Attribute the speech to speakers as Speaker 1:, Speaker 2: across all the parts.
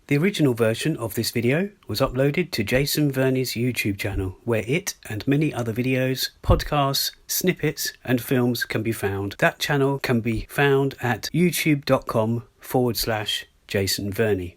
Speaker 1: The original version of this video was uploaded to Jason Verney's YouTube channel, where it and many other videos, podcasts, snippets and films can be found. That channel can be found at youtube.com/Jason Verney.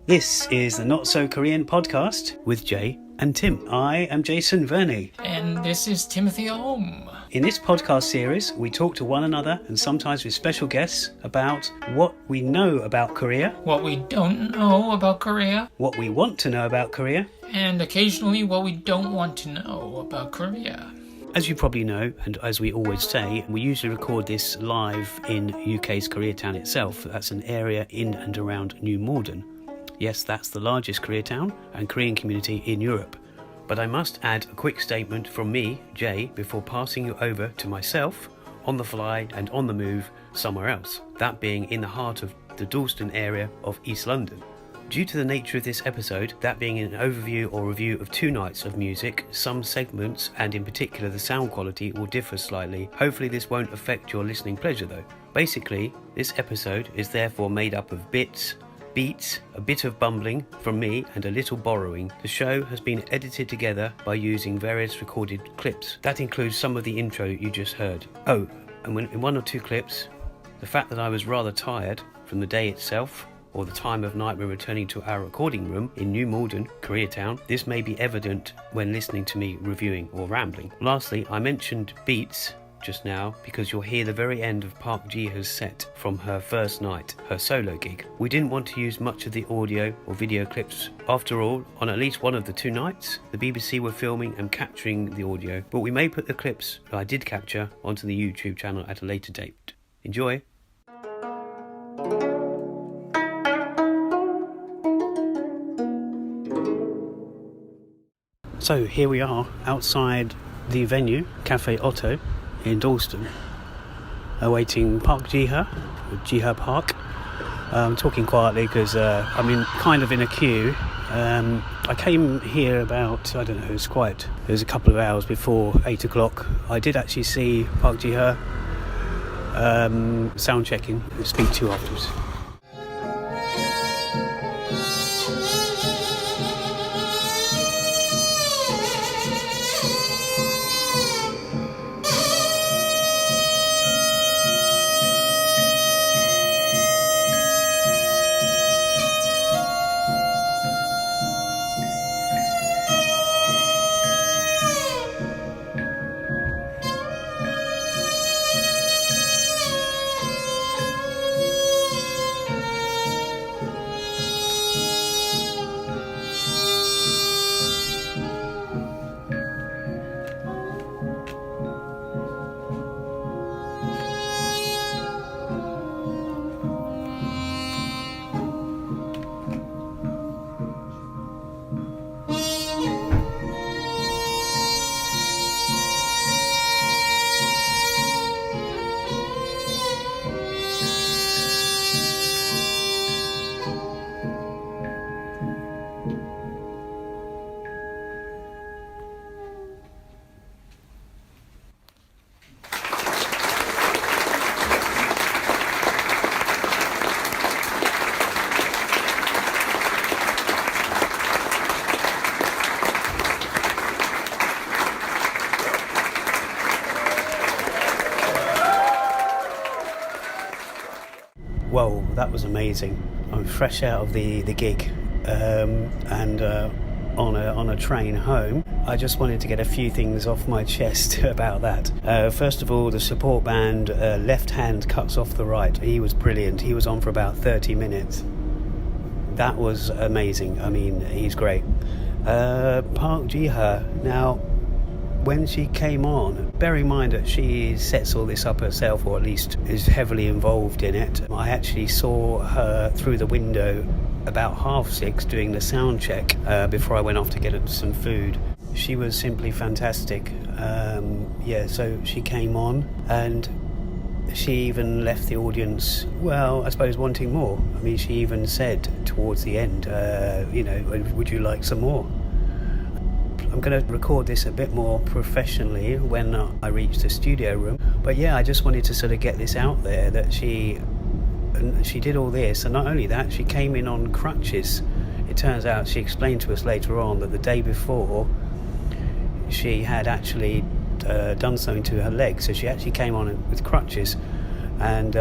Speaker 1: This is the Not So Korean podcast with Jay and Tim. I am Jason Verney.
Speaker 2: And this is Timothy Ohm.
Speaker 1: In this podcast series, we talk to one another and sometimes with special guests about what we know about Korea,
Speaker 2: What we don't know about Korea,
Speaker 1: what we want to know about Korea,
Speaker 2: and occasionally what we don't want to know about Korea.
Speaker 1: As you probably know, and as we always say, we usually record this live in UK's Koreatown itself. That's an area in and around New Malden. Yes, that's the largest Koreatown and Korean community in Europe. But I must add a quick statement from me, Jay, before passing you over to myself, on the fly and on the move somewhere else, that being in the heart of the Dalston area of East London. Due to the nature of this episode, that being an overview or review of 2 nights of music, some segments, and in particular the sound quality, will differ slightly. Hopefully this won't affect your listening pleasure though. Basically, this episode is therefore made up of beats, a bit of bumbling from me and a little borrowing. The show has been edited together by using various recorded clips. That includes some of the intro you just heard. Oh, and in 1 or 2 clips, the fact that I was rather tired from the day itself, or the time of night when returning to our recording room in New Malden, Koreatown, this may be evident when listening to me reviewing or rambling. Lastly, I mentioned beats just now because you'll hear the very end of PARK JIHA's set from her first night, her solo gig. We didn't want to use much of the audio or video clips. After all, on at least one of the 2 nights, the BBC were filming and capturing the audio, but we may put the clips that I did capture onto the YouTube channel at a later date. Enjoy! So here we are outside the venue, Café OTO, in Dalston, awaiting PARK JIHA, Jiha Park. I'm talking quietly because I'm kind of in a queue. I came here about, I don't know, it was a couple of hours before 8 o'clock. I did actually see PARK JIHA sound checking. I'll speak to you afterwards. Whoa, that was amazing. I'm fresh out of the gig and on a train home. I just wanted to get a few things off my chest about that. First of all, the support band, left hand cuts off the right. He was brilliant. He was on for about 30 minutes. That was amazing. I mean, he's great. PARK JIHA. Now, when she came on, bear in mind that she sets all this up herself, or at least is heavily involved in it. I actually saw her through the window about 6:30 doing the sound check before I went off to get some food. she was simply fantastic. So she came on and she even left the audience, well, I suppose wanting more. I mean, she even said towards the end, would you like some more? I'm going to record this a bit more professionally when I reach the studio room. But yeah, I just wanted to sort of get this out there that she did all this, and not only that, she came in on crutches. It turns out, she explained to us later on, that the day before she had actually done something to her leg, so she actually came on with crutches. And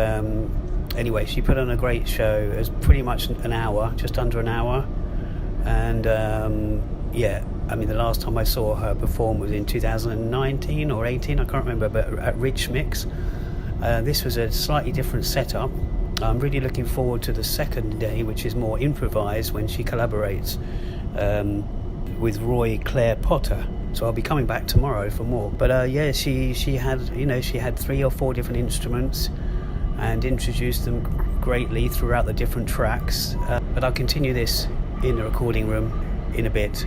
Speaker 1: anyway, she put on a great show. It was pretty much an hour, just under an hour. And the last time I saw her perform was in 2019 or 18, I can't remember, but at Rich Mix. This was a slightly different setup. I'm really looking forward to the second day, which is more improvised, when she collaborates with Roy Claire Potter. So I'll be coming back tomorrow for more. But she had 3 or 4 different instruments and introduced them greatly throughout the different tracks. But I'll continue this in the recording room in a bit.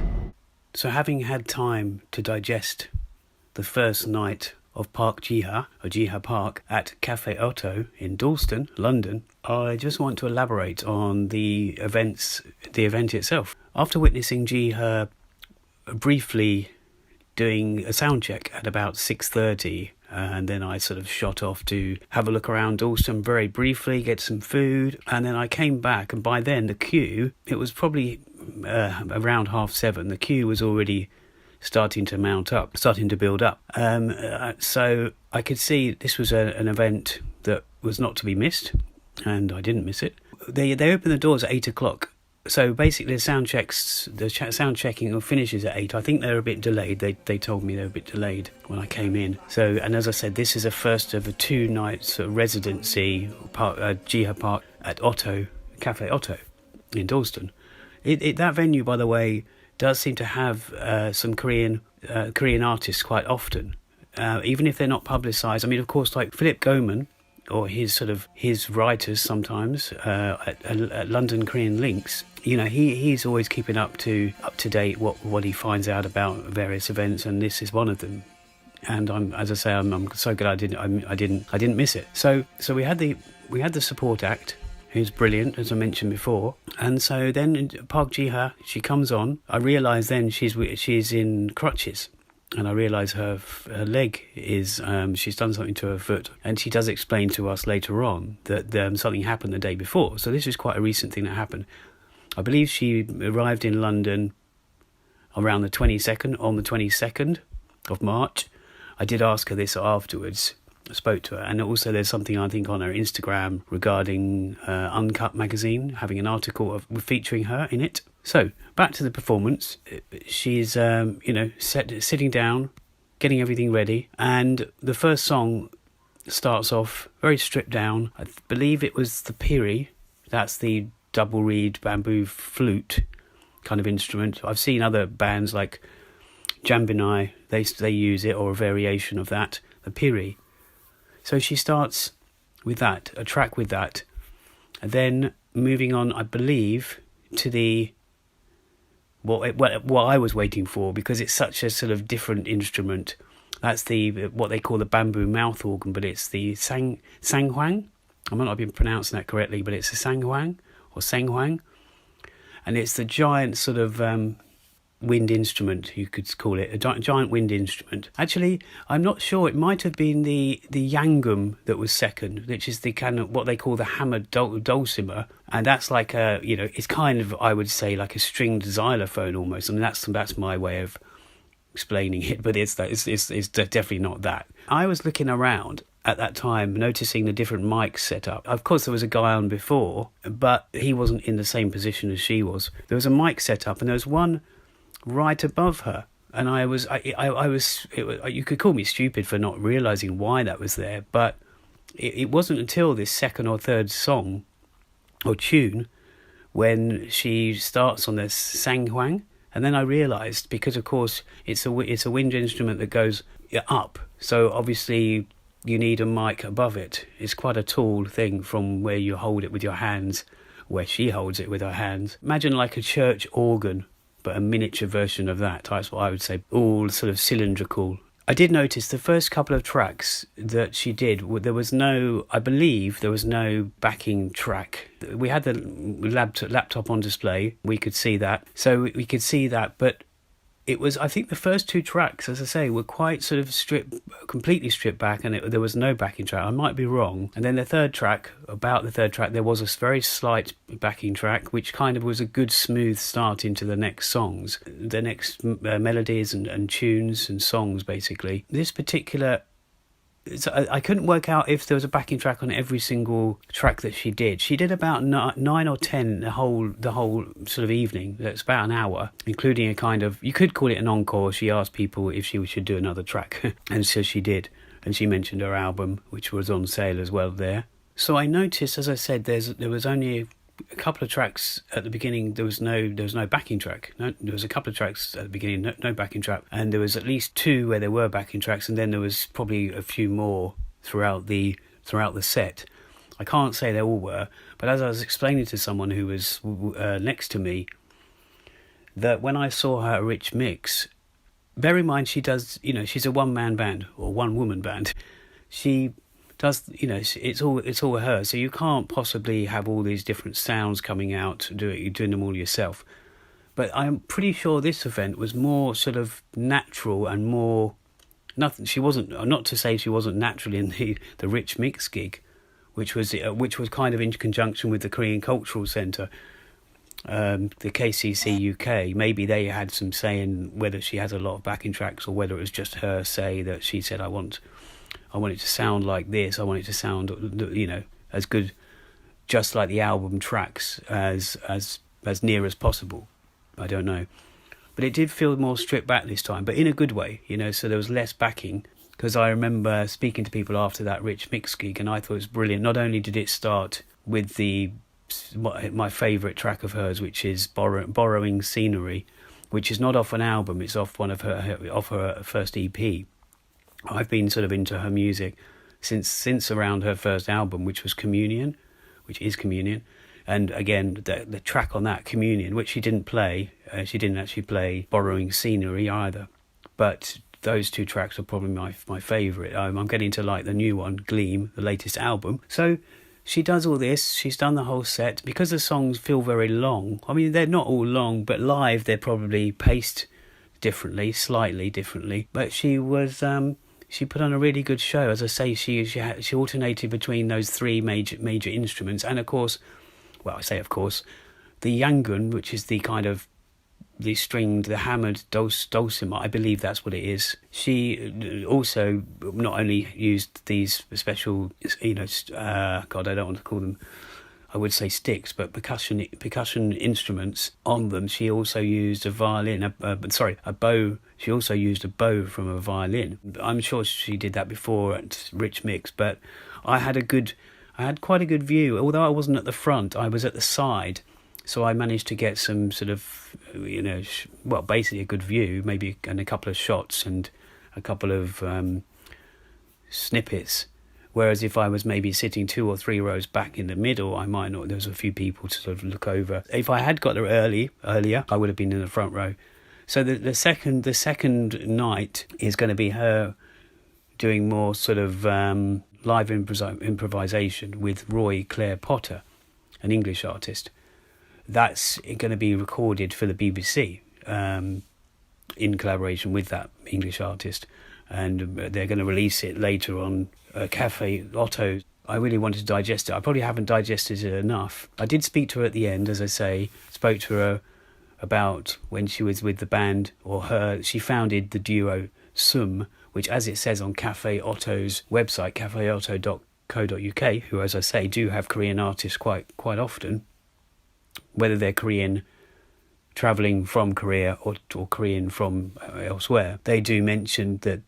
Speaker 1: So having had time to digest the first night of PARK JIHA, or JIHA Park, at Café OTO in Dalston, London, I just want to elaborate on the event itself. After witnessing JIHA briefly doing a sound check at about 6:30, and then I sort of shot off to have a look around Dalston very briefly, get some food, and then I came back, and by then the queue, it was probably around 7:30, the queue was already starting to build up. So I could see this was an event that was not to be missed, and I didn't miss it. They opened the doors at 8 o'clock. So basically the sound checking finishes at 8. I think they're a bit delayed. They told me they were a bit delayed when I came in. So, and as I said, this is a first of a 2 nights residency JIHA Park at Otto, Café Otto in Dalston. That venue, by the way, does seem to have some Korean artists quite often, even if they're not publicised. I mean, of course, like Philip Goman, or his writers sometimes at London Korean Links. He's always keeping up to date what he finds out about various events, and this is one of them. And I'm so glad I didn't miss it. So we had the support act, who's brilliant, as I mentioned before. And so then Park Jiha, she comes on. I realise then she's in crutches. And I realise her leg is, she's done something to her foot. And she does explain to us later on that something happened the day before. So this is quite a recent thing that happened. I believe she arrived in London around the 22nd of March. I did ask her this afterwards. I spoke to her. And also there's something I think on her Instagram regarding Uncut magazine, having an article featuring her in it. So, back to the performance. She's, sitting down, getting everything ready. And the first song starts off very stripped down. I believe it was the Piri. That's the double reed bamboo flute kind of instrument. I've seen other bands like Jambinai, they use it, or a variation of that, the Piri. So she starts with that, a track with that. And then moving on, I believe, to the... what I was waiting for, because it's such a sort of different instrument. That's what they call the bamboo mouth organ, but it's the Saenghwang. I might not have been pronouncing that correctly, but it's a Saenghwang or Saenghwang, and it's the giant sort of wind instrument, you could call it, a giant wind instrument. Actually, I'm not sure. It might have been the Yanggeum that was second, which is the kind of what they call the hammered dulcimer, and that's like it's kind of, I would say, like a stringed xylophone almost. I mean, that's my way of explaining it, but it's definitely not that. I was looking around at that time, noticing the different mics set up. Of course, there was a guy on before, but he wasn't in the same position as she was. There was a mic set up, and there was one right above her, and you could call me stupid for not realising why that was there, but it wasn't until this second or third song or tune when she starts on this Saenghwang, and then I realised, because of course it's a wind instrument that goes up, so obviously you need a mic above it. It's quite a tall thing from where you hold it with your hands, where she holds it with her hands. Imagine like a church organ, but a miniature version of that. That's what I would say, all sort of cylindrical. I did notice the first couple of tracks that she did, there was no backing track. We had the laptop on display, we could see that. But it was, I think the first two tracks, as I say, were quite sort of completely stripped back, and there was no backing track. I might be wrong. And then the third track, there was a very slight backing track, which kind of was a good smooth start into the next songs, the next melodies and tunes and songs, basically. This particular... So I couldn't work out if there was a backing track on every single track that she did. She did about 9 or 10 the whole sort of evening. That's about an hour, including a kind of, you could call it an encore. She asked people if she should do another track, and so she did. And she mentioned her album, which was on sale as well there. So I noticed, as I said, there was only a couple of tracks at the beginning. There was no backing track. No, there was a couple of tracks at the beginning, no backing track, and there was at least two where there were backing tracks, and then there was probably a few more throughout the set. I can't say they all were, but as I was explaining to someone who was next to me, that when I saw her rich mix, bear in mind she does, she's a one-man band or one-woman band. She does, it's all her, so you can't possibly have all these different sounds coming out, doing them all yourself. But I'm pretty sure this event was more sort of natural and more nothing. She wasn't, not to say she wasn't naturally in the Rich Mix gig, which was kind of in conjunction with the Korean Cultural Centre, the KCC UK. Maybe they had some say in whether she has a lot of backing tracks or whether it was just her say that she said, I want it to sound like this. I want it to sound, as good, just like the album tracks, as near as possible. I don't know. But it did feel more stripped back this time, but in a good way, so there was less backing. Because I remember speaking to people after that Rich Mix gig, and I thought it was brilliant. Not only did it start with my favourite track of hers, which is Borrowing Scenery, which is not off an album, it's off her first EP. I've been sort of into her music since around her first album, which is Communion. And again, the track on that, Communion, which she didn't actually play Borrowing Scenery either. But those two tracks are probably my favourite. I'm getting to like the new one, Gleam, the latest album. So she does all this, she's done the whole set. Because the songs feel very long, I mean, they're not all long, but live they're probably paced differently, slightly differently. But she was... she put on a really good show. As I say, she alternated between those three major instruments, and of course, the Yanggeum, which is the kind of the hammered dulcimer. I believe that's what it is. She also not only used these special, I don't want to call them, I would say sticks, but percussion instruments on them. She also used a bow. She also used a bow from a violin. I'm sure she did that before at Rich Mix, but I had quite a good view. Although I wasn't at the front, I was at the side, so I managed to get some sort of, basically a good view, maybe, and a couple of shots and a couple of snippets. Whereas if I was maybe sitting 2 or 3 rows back in the middle, I might not. There was a few people to sort of look over. If I had got there earlier, I would have been in the front row. So the second night is going to be her doing more sort of live improvisation with Roy Clare Potter, an English artist. That's going to be recorded for the BBC in collaboration with that English artist, and they're going to release it later on Café OTO. I really wanted to digest it. I probably haven't digested it enough. I did speak to her at the end, as I say. Spoke to her about when she was with the band, she founded the duo Sum, which, as it says on Café OTO's website, cafeauto.co.uk, who, as I say, do have Korean artists quite often, whether they're Korean travelling from Korea or Korean from elsewhere. They do mention that,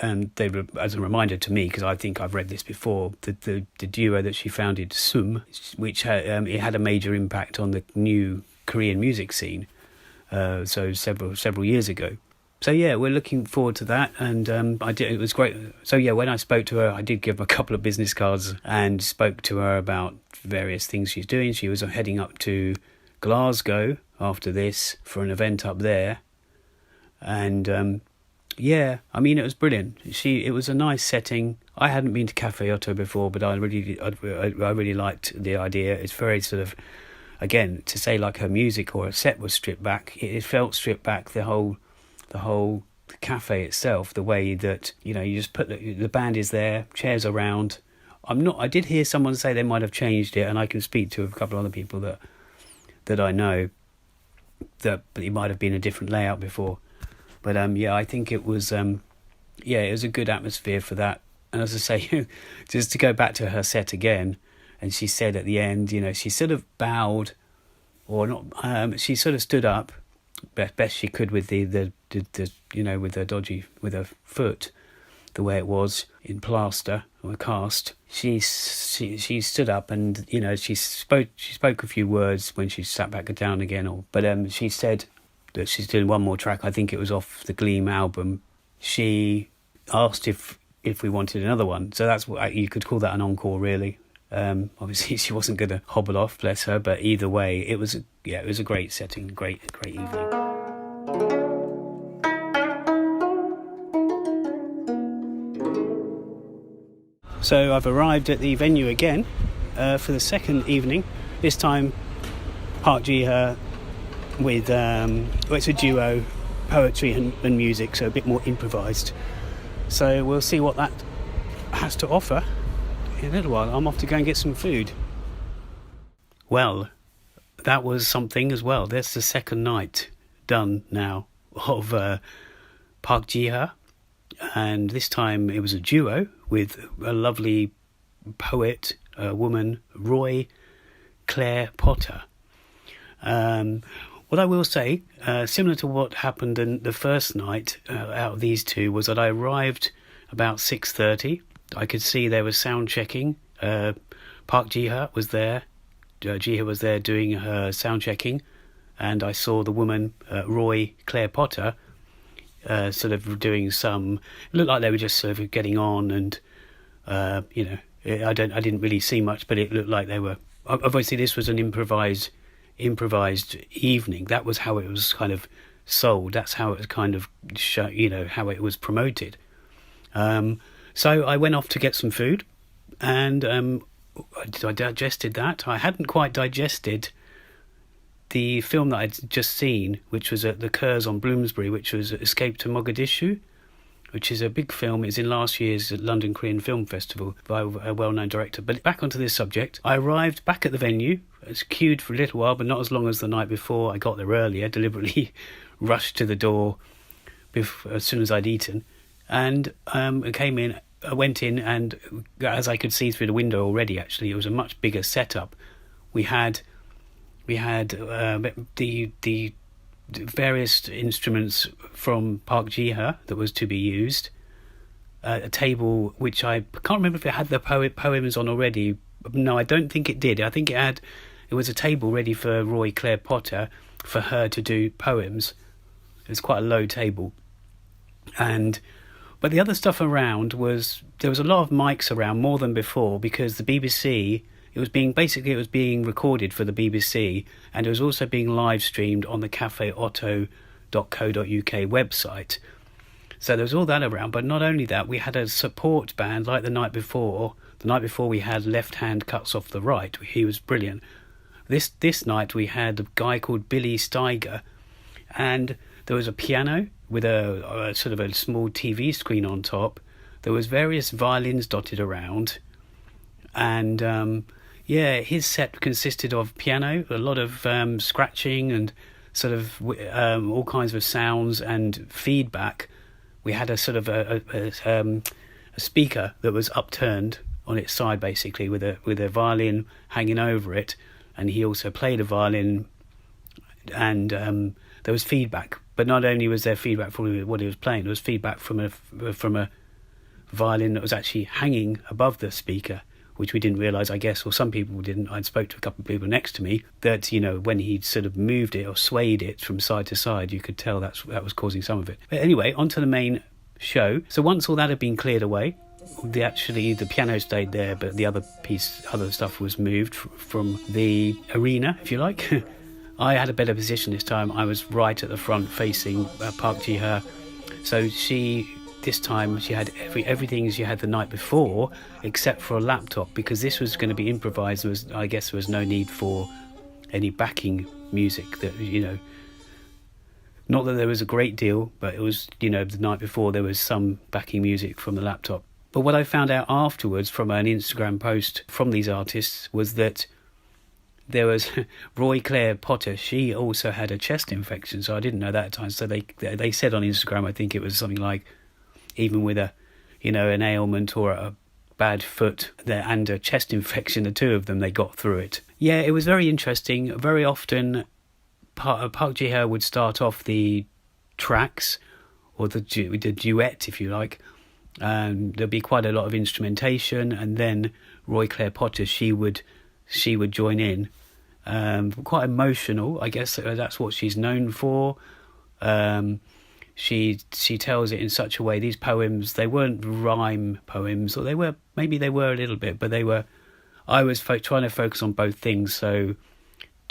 Speaker 1: and they were, as a reminder to me, because I think I've read this before, the duo that she founded, Sum, which it had a major impact on the new Korean music scene, so several years ago. So yeah, we're looking forward to that, and it was great. So yeah, when I spoke to her, I did give her a couple of business cards and spoke to her about various things she's doing. She was heading up to Glasgow after this for an event up there. And yeah, I mean, it was brilliant. It was a nice setting. I hadn't been to Café OTO before, but I really liked the idea. It's very sort of, again, to say like her music or her set was stripped back. It felt stripped back. The whole cafe itself, the way that, you know, you just put the band is there, chairs around. I did hear someone say they might have changed it, and I can speak to a couple of other people that I know that it might have been a different layout before. But yeah, I think it was it was a good atmosphere for that. And as I say, just to go back to her set again, and she said at the end, you know, she sort of bowed, or not. She sort of stood up best she could with the you know, with her foot, the way it was in plaster or cast. She stood up, and, you know, she spoke a few words when she sat back down again. But she said that she's doing one more track. I think it was off the Gleam album. She asked if we wanted another one, so that's what you could call that an encore, really. Obviously she wasn't going to hobble off, bless her, but either way, it was a great setting, great evening. So I've arrived at the venue again for the second evening. This time, PARK JIHA with it's a duo, poetry and music, so a bit more improvised. So we'll see what that has to offer in a little while. I'm off to go and get some food. Well, that was something as well. That's the second night done now of PARK JIHA, and this time it was a duo with a lovely poet, a woman, Roy Claire Potter. What I will say, similar to what happened in the first night out of these two, was that I arrived about 6:30. I could see there was sound checking. PARK JIHA was there. Jiha was there doing her sound checking, and I saw the woman, Roy Claire Potter, sort of doing some. It looked like they were just sort of getting on, and you know, I didn't really see much, but it looked like they were. Obviously, this was an improvised evening. That was how it was kind of sold. That's how it was kind of you know, how it was promoted. So I went off to get some food, and I digested that. I hadn't quite digested the film that I'd just seen, which was at the Kurz on Bloomsbury, which was Escape to Mogadishu, which is a big film. It's in last year's London Korean Film Festival by a well-known director. But back onto this subject, I arrived back at the venue. I was queued for a little while, but not as long as the night before. I got there earlier, deliberately rushed to the door as soon as I'd eaten, and I went in, and as I could see through the window already, actually, it was a much bigger setup. We had the various instruments from PARK JIHA that was to be used. A table which I can't remember if it had the poems on already. No, I don't think it did. I think it was a table ready for Roy Claire Potter for her to do poems. It was quite a low table, but the other stuff around there was a lot of mics around, more than before, because the BBC. It was being recorded for the BBC, and it was also being live streamed on the cafeoto.co.uk website. So there was all that around, but not only that, we had a support band like the night before. The night before we had Left Hand Cuts Off the Right. He was brilliant. This night we had a guy called Billy Steiger, and there was a piano with a sort of a small TV screen on top. There was various violins dotted around, and his set consisted of piano, a lot of scratching and sort of all kinds of sounds and feedback. We had a sort of a speaker that was upturned on its side, basically, with a violin hanging over it, and he also played a violin, and there was feedback. But not only was there feedback from what he was playing, there was feedback from a violin that was actually hanging above the speaker, which we didn't realise, I guess, or some people didn't. I spoke to a couple of people next to me that, you know, when he sort of moved it or swayed it from side to side, you could tell that was causing some of it. But anyway, on to the main show. So once all that had been cleared away, the piano stayed there, but the other stuff was moved from the arena, if you like, I had a better position this time. I was right at the front facing Park Jiha. So this time she had everything she had the night before, except for a laptop, because this was going to be improvised. I guess there was no need for any backing music. That not that there was a great deal, but it was the night before there was some backing music from the laptop. But what I found out afterwards from an Instagram post from these artists was that there was Roy Claire Potter. She also had a chest infection, so I didn't know that at the time. So they said on Instagram, I think it was something like, even with an ailment or a bad foot and a chest infection, the two of them, they got through it. Yeah, it was very interesting. Very often, Park Jiha would start off the tracks, or the duet, if you like. There'd be quite a lot of instrumentation, and then Roy Claire Potter, she would join in. Quite emotional, I guess that's what she's known for. She tells it in such a way. These poems, they weren't rhyme poems, or they were a little bit, but they were. I was trying to focus on both things, so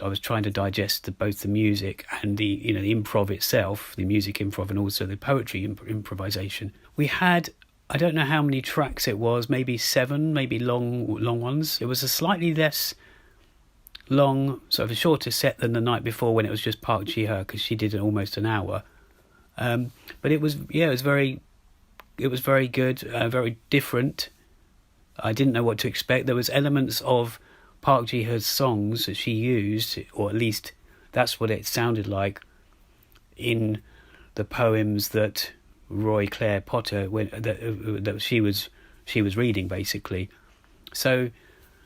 Speaker 1: I was trying to digest both the music and the improv itself, the music improv, and also the poetry improvisation. We had, I don't know how many tracks it was, maybe 7, maybe long ones. It was a slightly less long, sort of a shorter set than the night before when it was just Park Jiha, because she did almost an hour. But it was very good, very different. I didn't know what to expect. There was elements of Park Jiha's songs that she used, or at least that's what it sounded like in the poems that Roy Claire Potter that she was reading, basically. So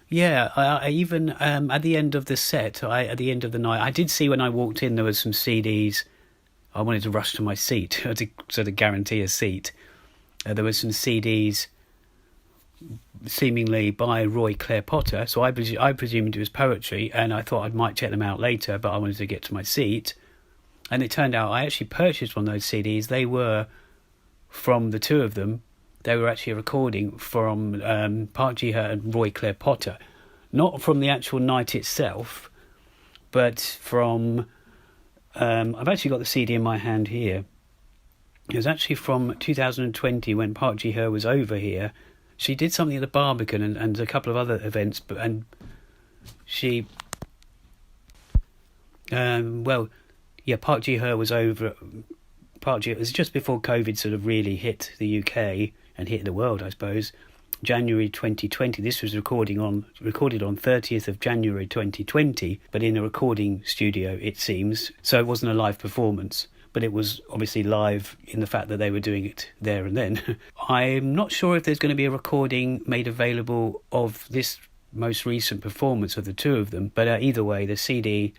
Speaker 1: yeah, I even at the end of the set, at the end of the night, I did see when I walked in there was some CDs. I wanted to rush to my seat to sort of guarantee a seat. There was some CDs seemingly by Roy Claire Potter, so I presumed it was poetry, and I thought I might check them out later, but I wanted to get to my seat. And it turned out I actually purchased one of those CDs. They were from the two of them. They were actually a recording from Park Jiha and Roy Claire Potter, not from the actual night itself, but from I've actually got the CD in my hand here. It was actually from 2020 when Park Jiha was over here. She did something at the Barbican and a couple of other events, Park Jiha was over. It was just before COVID sort of really hit the UK and hit the world, I suppose. January 2020. This was recorded on 30th of January 2020, but in a recording studio, it seems. So it wasn't a live performance, but it was obviously live in the fact that they were doing it there and then. I'm not sure if there's going to be a recording made available of this most recent performance of the two of them, but either way, the CD,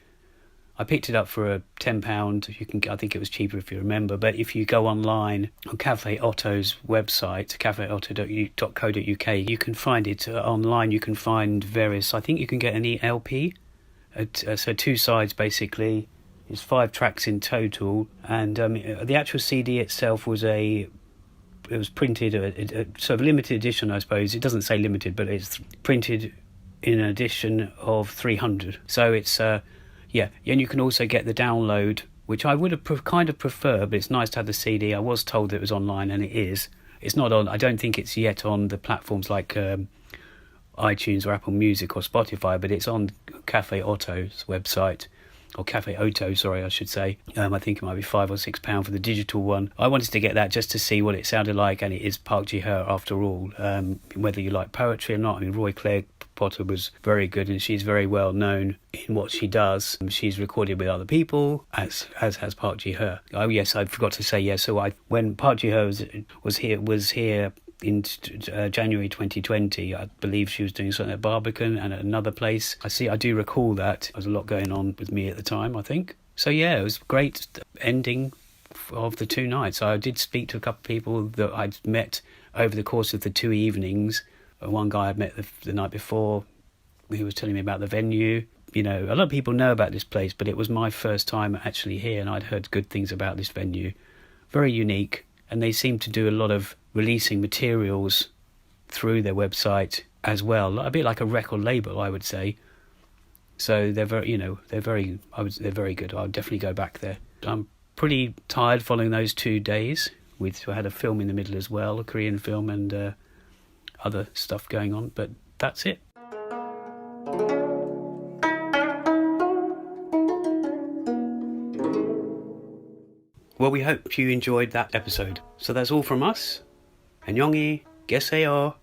Speaker 1: I picked it up for £10. I think it was cheaper if you remember, but if you go online on Café Otto's website, cafeotto.co.uk, you can find it online. You can find various, I think you can get an LP, so 2 sides basically. It's 5 tracks in total, and the actual CD itself was printed, a sort of limited edition, I suppose. It doesn't say limited, but it's printed in an edition of 300. So it's yeah, and you can also get the download, which I would have kind of preferred, but it's nice to have the CD. I was told that it was online, and it is. It's not on. I don't think it's yet on the platforms like iTunes or Apple Music or Spotify, but it's on Café Otto's website. Or Café Oto, sorry, I should say. I think it might be £5 or £6 for the digital one. I wanted to get that just to see what it sounded like, and it is Park Jiha after all. Whether you like poetry or not, I mean, Roy Claire Potter was very good, and she's very well known in what she does. She's recorded with other people, as has Park Jiha. Oh yes, I forgot to say yes. So when Park Jiha was here in January 2020, I believe she was doing something at Barbican and at another place. I do recall that. There was a lot going on with me at the time, I think. So yeah, it was a great ending of the 2 nights. I did speak to a couple of people that I'd met over the course of the 2 evenings. One guy I'd met the night before, he was telling me about the venue. You know, a lot of people know about this place, but it was my first time actually here, and I'd heard good things about this venue. Very unique, and they seem to do a lot of releasing materials through their website as well, a bit like a record label, I would say. So they're very, they're very good. I'll definitely go back there. I'm pretty tired following those 2 days. I had a film in the middle as well, a Korean film, and other stuff going on, but that's it. Well, we hope you enjoyed that episode. So that's all from us. 안녕히 계세요.